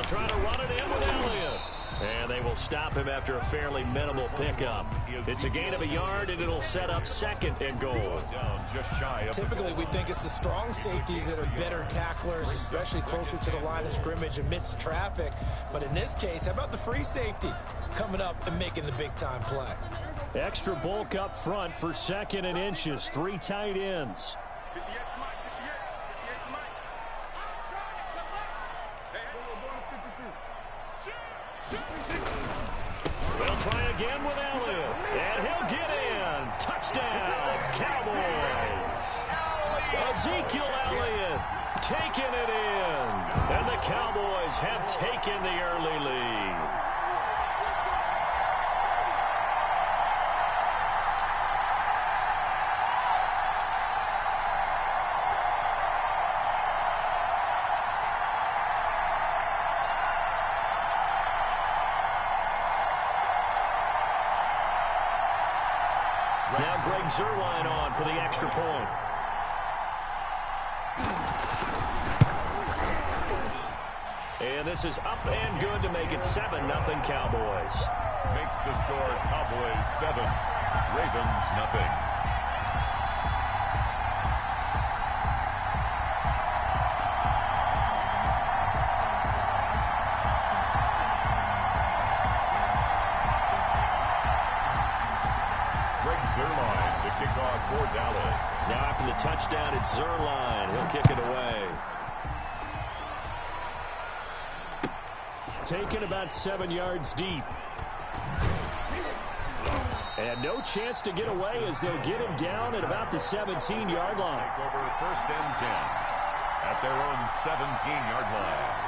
They'll try to run it in with Elliott. And they will stop him after a fairly minimal pickup. It's a gain of a yard, and it'll set up second and goal. Typically, we think it's the strong safeties that are better tacklers, especially closer to the line of scrimmage amidst traffic. But in this case, how about the free safety coming up and making the big-time play? Extra bulk up front for second and inches. 3 tight ends. They'll try again with Elliott, and he'll get in. Touchdown, Cowboys. Ezekiel Elliott taking it in, and the Cowboys have taken the early lead. Now Greg Zuerlein on for the extra point. And this is up and good to make it 7-0 Cowboys. Makes the score Cowboys 7, Ravens nothing. Zuerlein to kick off for Dallas. Now after the touchdown, it's Zuerlein. He'll kick it away. Taken about 7 yards deep. And no chance to get away as they'll get him down at about the 17-yard line. Take over 1st and 10 at their own 17-yard line.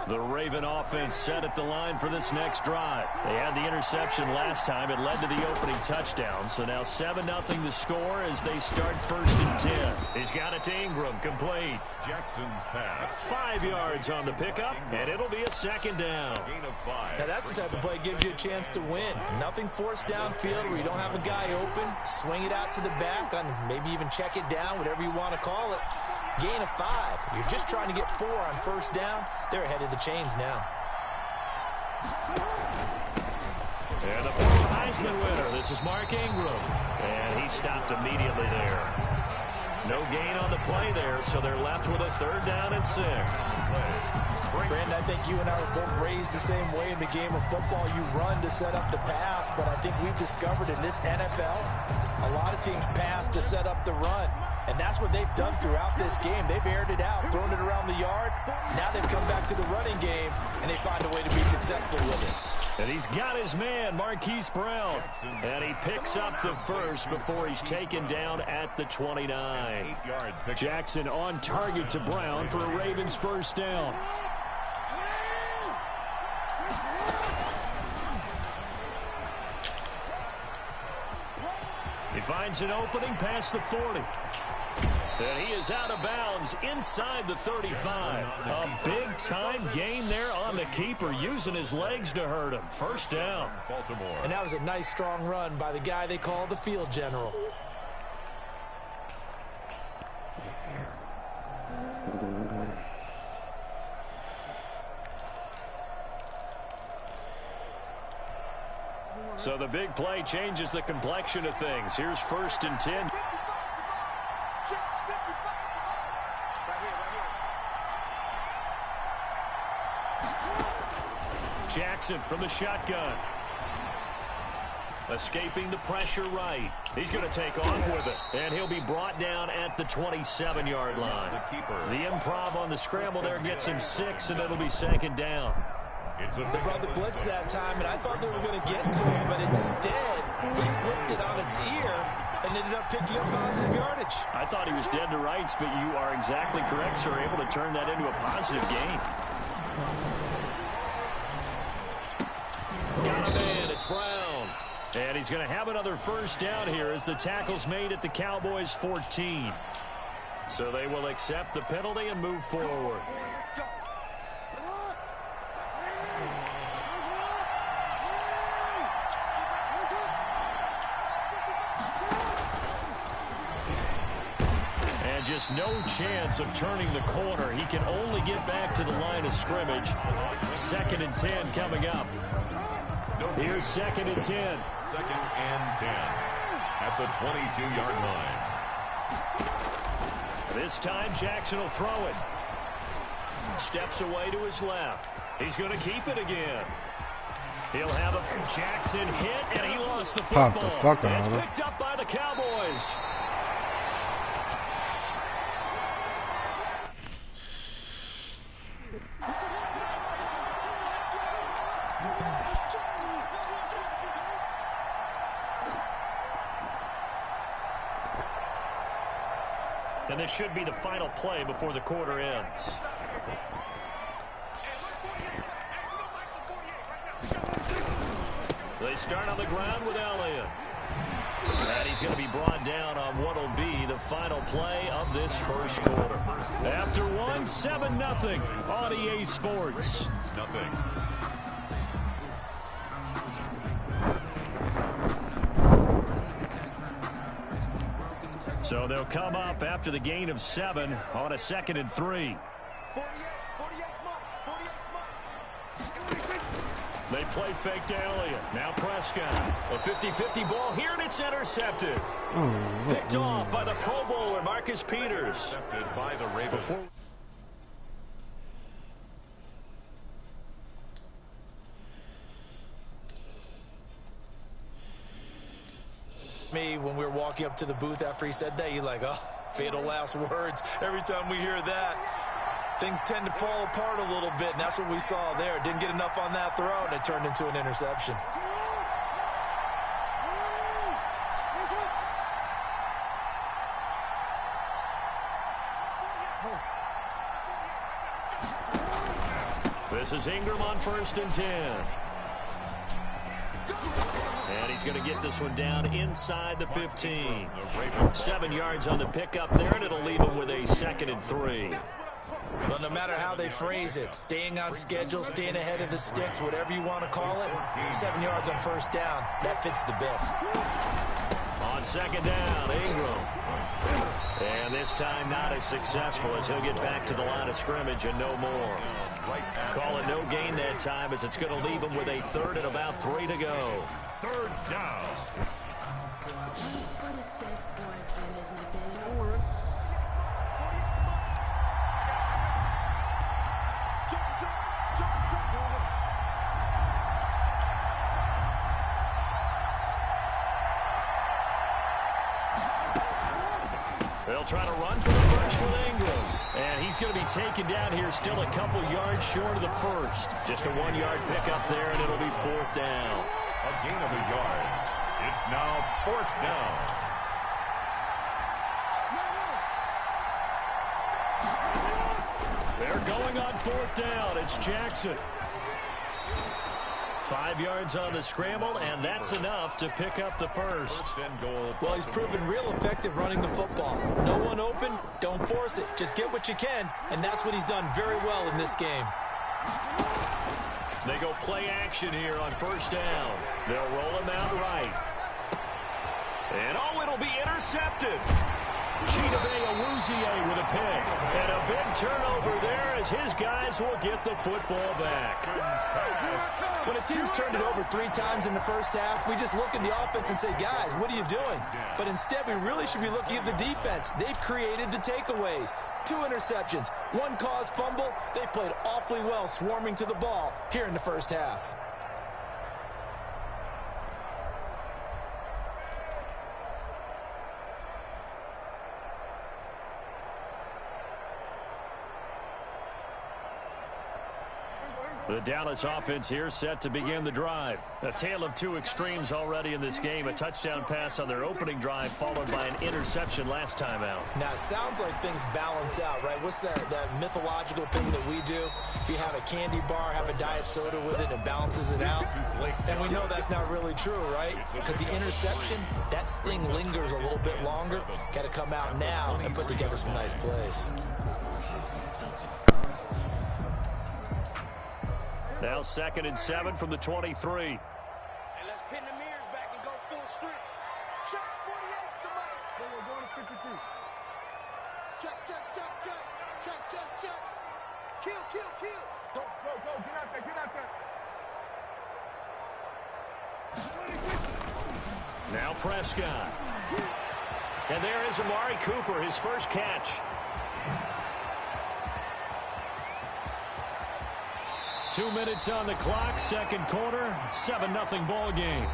The Raven offense set at the line for this next drive. They had the interception last time. It led to the opening touchdown. So now 7-0 the score as they start 1st and 10. He's got it to Ingram, complete. Jackson's pass. 5 yards on the pickup, and it'll be a 2nd down. Gain of 5. Now that's the type of play that gives you a chance to win. Nothing forced downfield where you don't have a guy open. Swing it out to the back, and maybe even check it down, whatever you want to call it. Gain of 5. You're just trying to get 4 on 1st down. They're ahead of the chains now. And the former Heisman winner, this is Mark Ingram. And he stopped immediately there. No gain on the play there, so they're left with a 3rd down and 6. Brandon, I think you and I were both raised the same way in the game of football. You run to set up the pass, but I think we've discovered in this NFL, a lot of teams pass to set up the run. And that's what they've done throughout this game. They've aired it out, thrown it around the yard. Now they've come back to the running game, and they find a way to be successful with it. And he's got his man, Marquise Brown. And he picks up the first before he's taken down at the 29. Jackson on target to Brown for a Ravens 1st down. He finds an opening past the 40. And he is out of bounds inside the 35. A big-time gain there on the keeper, using his legs to hurt him. 1st down. Baltimore. And that was a nice, strong run by the guy they call the field general. So the big play changes the complexion of things. Here's 1st and 10. Jackson from the shotgun. Escaping the pressure right. He's going to take off with it. And he'll be brought down at the 27-yard line. The improv on the scramble there gets him 6, and it'll be 2nd down. They brought the blitz that time, and I thought they were going to get to him, but instead, he flipped it on its ear and ended up picking up positive yardage. I thought he was dead to rights, but you are exactly correct, sir. Able to turn that into a positive gain. Got him in. It's Brown. And he's going to have another 1st down here as the tackle's made at the Cowboys' 14. So they will accept the penalty and move forward. And just no chance of turning the corner. He can only get back to the line of scrimmage. 2nd and 10 coming up. Here's 2nd and 10. 2nd and 10 at the 22-yard line. This time Jackson will throw it. Steps away to his left. He's going to keep it again. He'll have a Jackson hit, and he lost the football. It's picked up by the Cowboys. And this should be the final play before the quarter ends. They start on the ground with Elliott. And he's going to be brought down on what will be the final play of this first quarter. After 7-0 on EA Sports. Nothing. So they'll come up after the gain of 7 on a 2nd and 3. They play fake to Elliott. Now Prescott. A 50-50 ball here, and it's intercepted. Picked off by the Pro Bowler, Marcus Peters. Intercepted by the Ravens. Me, when we were walking up to the booth after he said that, you're like, oh, fatal last words. Every time we hear that, things tend to fall apart a little bit, and that's what we saw there. Didn't get enough on that throw, and it turned into an interception. This is Ingram on 1st and 10. And he's going to get this one down inside the 15. 7 yards on the pickup there, and it'll leave him with a 2nd and 3. Well, no matter how they phrase it, staying on schedule, staying ahead of the sticks, whatever you want to call it, 7 yards on 1st down, that fits the bill. On 2nd down, Ingram. And this time not as successful as he'll get back to the line of scrimmage and no more. Call it no gain that time as it's going to leave him with a 3rd and about 3 to go. 3rd down. They'll try to run for the first with Ingram. And he's going to be taken down here still a couple yards short of the first. Just a 1-yard pickup there, and it'll be 4th down. A gain of a yard. It's now 4th down. They're going on 4th down. It's Jackson. 5 yards on the scramble, and that's enough to pick up the first. Well, he's proven real effective running the football. No one open, don't force it. Just get what you can, and that's what he's done very well in this game. They go play action here on 1st down. They'll roll him out right. And, it'll be intercepted. Chidobe Awuzie with a pick. And a big turnover there as his guys will get the football back. When a team's turned it over 3 times in the first half, we just look at the offense and say, guys, what are you doing? But instead, we really should be looking at the defense. They've created the takeaways. 2 interceptions, 1 caused fumble. They played awfully well swarming to the ball here in the first half. The Dallas offense here set to begin the drive. A tale of 2 extremes already in this game. A touchdown pass on their opening drive followed by an interception last time out. Now, it sounds like things balance out, right? What's that mythological thing that we do? If you have a candy bar, have a diet soda with it, it balances it out. And we know that's not really true, right? Because the interception, that sting lingers a little bit longer. Got to come out now and put together some nice plays. Now 2nd and 7 from the 23. And let's pin the mirrors back and go full strength. Check 48 the mic. Then we're going to 52. Check, check, check, check. Check, check, check. Kill, kill, kill. Go, go, go. Get out there, get out there. Now Prescott. And there is Amari Cooper, his first catch. 2 minutes on the clock, second quarter, 7-0 ball game.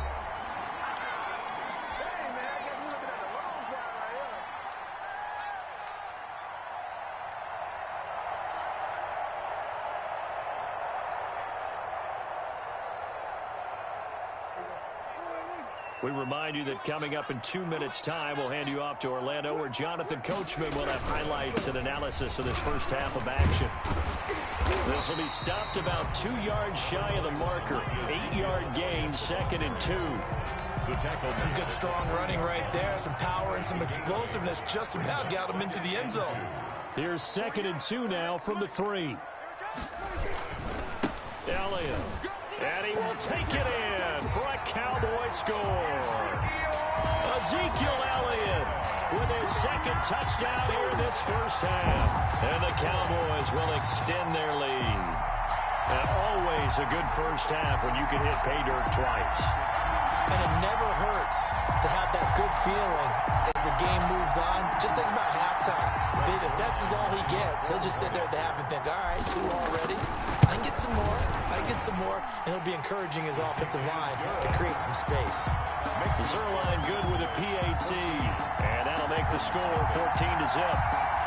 We remind you that coming up in 2 minutes' time, we'll hand you off to Orlando, where Jonathan Coachman will have highlights and analysis of this first half of action. This will be stopped about 2 yards shy of the marker. 8-yard gain, 2nd and 2. Some good strong running right there. Some power and some explosiveness just about got him into the end zone. Here's 2nd and 2 now from the 3. Elliott. And he will take it in for a Cowboy score. Ezekiel Elliott with his second touchdown here in this first half. And the Cowboys will extend their lead. And always a good first half when you can hit pay dirt twice. And it never hurts to have that good feeling as the game moves on. Just think about halftime. If that's all he gets, he'll just sit there at the half and think, all right, 2 already. I can get some more. I can get some more. And he'll be encouraging his offensive line to create some space. Zerline good with a PAT. And that'll make the score 14-0.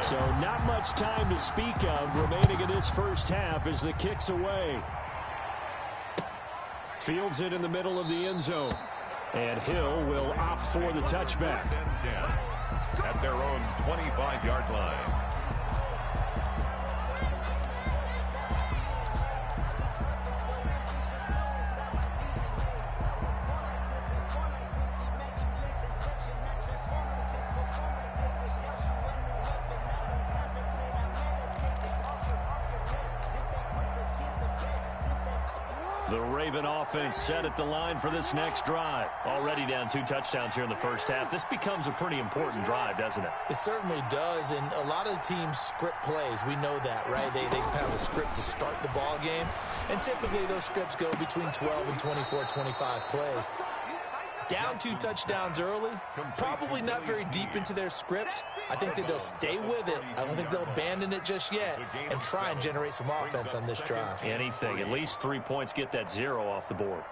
So not much time to speak of remaining in this first half as the kick's away. Fields it in the middle of the end zone. And Hill will opt for the touchback. At their own 25-yard line. The Raven offense set at the line for this next drive. Already down 2 touchdowns here in the first half. This becomes a pretty important drive, doesn't it? It certainly does, and a lot of the teams script plays. We know that, right? They have a script to start the ball game, and typically those scripts go between 12 and 24, 25 plays. Down 2 touchdowns early, probably not very deep into their script. I think that they'll stay with it. I don't think they'll abandon it just yet and try and generate some offense on this drive. Anything. At least 3 points, get that 0 off the board.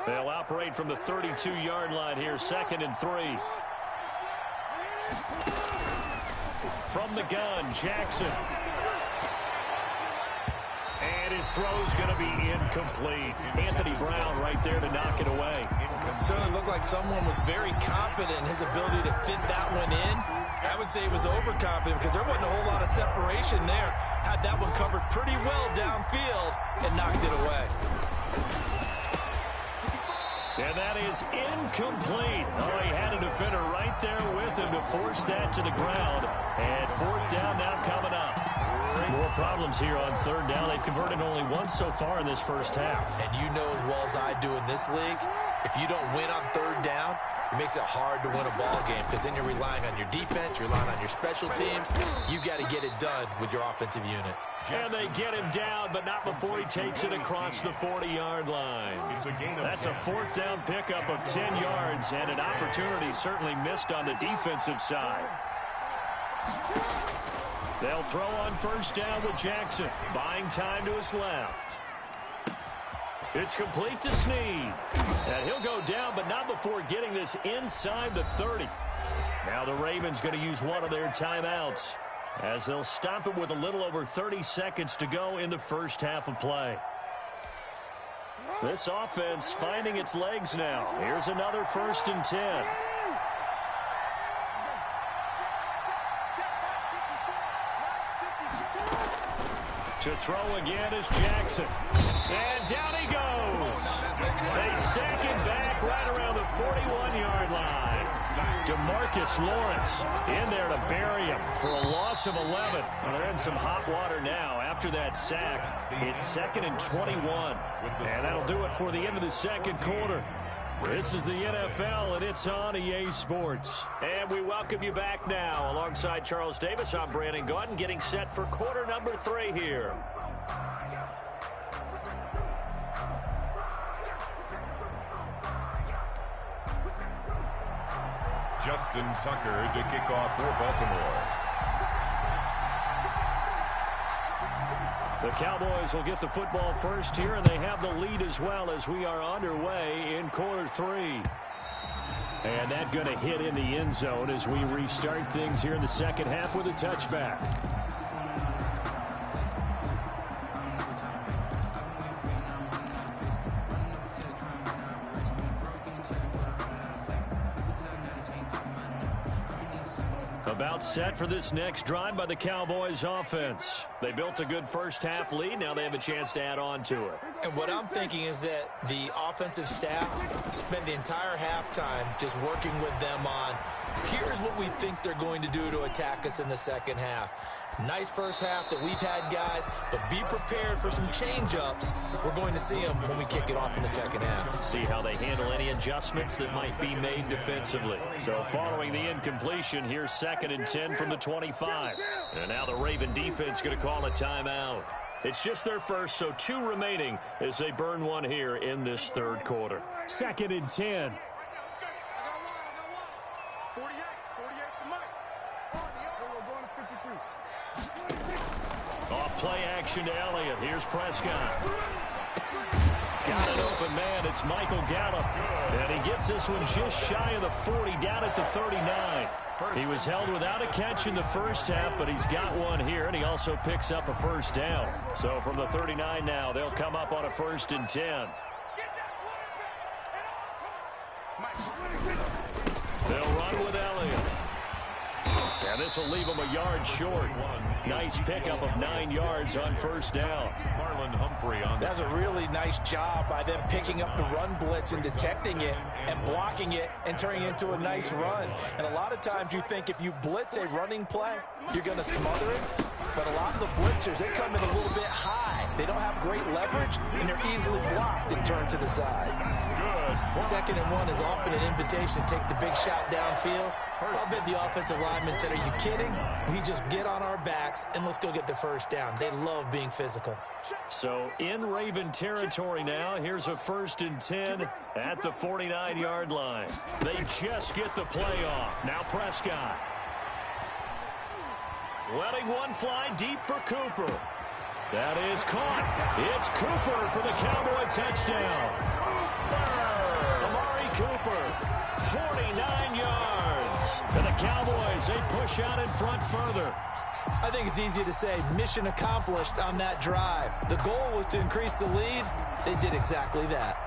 They'll operate from the 32-yard line here, 2nd and 3. From the gun, Jackson. And his throw's going to be incomplete. Anthony Brown right there to knock it away. It certainly looked like someone was very confident in his ability to fit that one in. I would say he was overconfident because there wasn't a whole lot of separation there. Had that one covered pretty well downfield and knocked it away. And that is incomplete. Oh, he had a defender right there with him to force that to the ground. And 4th down now coming up. More problems here on 3rd down. They've converted only once so far in this first half. And you know as well as I do in this league, if you don't win on 3rd down, it makes it hard to win a ball game because then you're relying on your defense, you're relying on your special teams. You've got to get it done with your offensive unit. And they get him down, but not before he takes it across the 40-yard line. That's a 4th down pickup of 10 yards and an opportunity certainly missed on the defensive side. They'll throw on 1st down with Jackson, buying time to his left. It's complete to Snead. And he'll go down, but not before getting this inside the 30. Now the Ravens going to use one of their timeouts as they'll stop it with a little over 30 seconds to go in the first half of play. This offense finding its legs now. Here's another 1st and 10. To throw again is Jackson. And down he goes. They sack him back right around the 41-yard line. DeMarcus Lawrence in there to bury him for a loss of 11. Well, they're in some hot water now after that sack. It's 2nd and 21. And that'll do it for the end of the second quarter. This is the NFL, and it's on EA Sports. And we welcome you back now. Alongside Charles Davis, I'm Brandon Gaudin, getting set for quarter number 3 here. Justin Tucker to kick off for Baltimore. The Cowboys will get the football first here, and they have the lead as well as we are underway in quarter 3. And that going to hit in the end zone as we restart things here in the second half with a touchback. About set for this next drive by the Cowboys offense. They built a good first half lead. Now they have a chance to add on to it. And what I'm thinking is that the offensive staff spent the entire halftime just working with them on, here's what we think they're going to do to attack us in the second half. Nice first half that we've had, guys, but be prepared for some change-ups. We're going to see them when we kick it off in the second half. See how they handle any adjustments that might be made defensively. So following the incompletion, here's 2nd and 10 from the 25. And now the Raven defense going to call a timeout. It's just their first, so 2 remaining as they burn one here in this third quarter. 2nd and 10. 48 to Mike. We're going to 52. Off play action to Elliott. Here's Prescott. Got an open man. It's Michael Gallup. And he gets this one just shy of the 40, down at the 39. He was held without a catch in the first half, but he's got one here, and he also picks up a first down. So from the 39 now, they'll come up on a 1st and 10. They'll run with Elliott. And this will leave him a yard short. Nice pickup of 9 yards on first down. Marlon Humphrey on That's a really nice job by them picking up the run blitz and detecting it and blocking it and turning it into a nice run. And a lot of times you think if you blitz a running play, you're going to smother it. But a lot of the blitzers, they come in a little bit high. They don't have great leverage, and they're easily blocked and turned to the side. good. 2nd and 1 is often an invitation to take the big shot downfield. I'll bet the offensive lineman said, are you kidding? We just get on our backs and let's go get the first down. They love being physical. So in Raven territory now, here's a 1st and 10 at the 49-yard line. They just get the play off. Now Prescott. Letting one fly deep for Cooper. That is caught. It's Cooper for the Cowboy touchdown. Amari Cooper, 49 yards. And the Cowboys, they push out in front further. I think it's easy to say mission accomplished on that drive. The goal was to increase the lead. They did exactly that.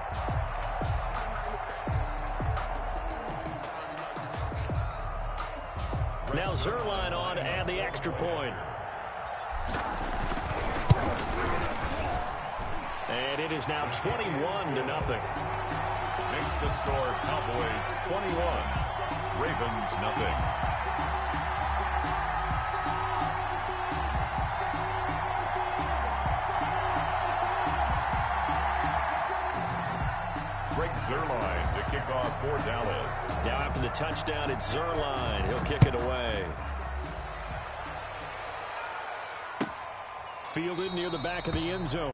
Now Zerline on and the extra point. And it is now 21-0. Makes the score Cowboys 21, Ravens nothing. Greg Zerline to kick off for Dallas. Now after the touchdown, it's Zerline. He'll kick it away. Fielded near the back of the end zone.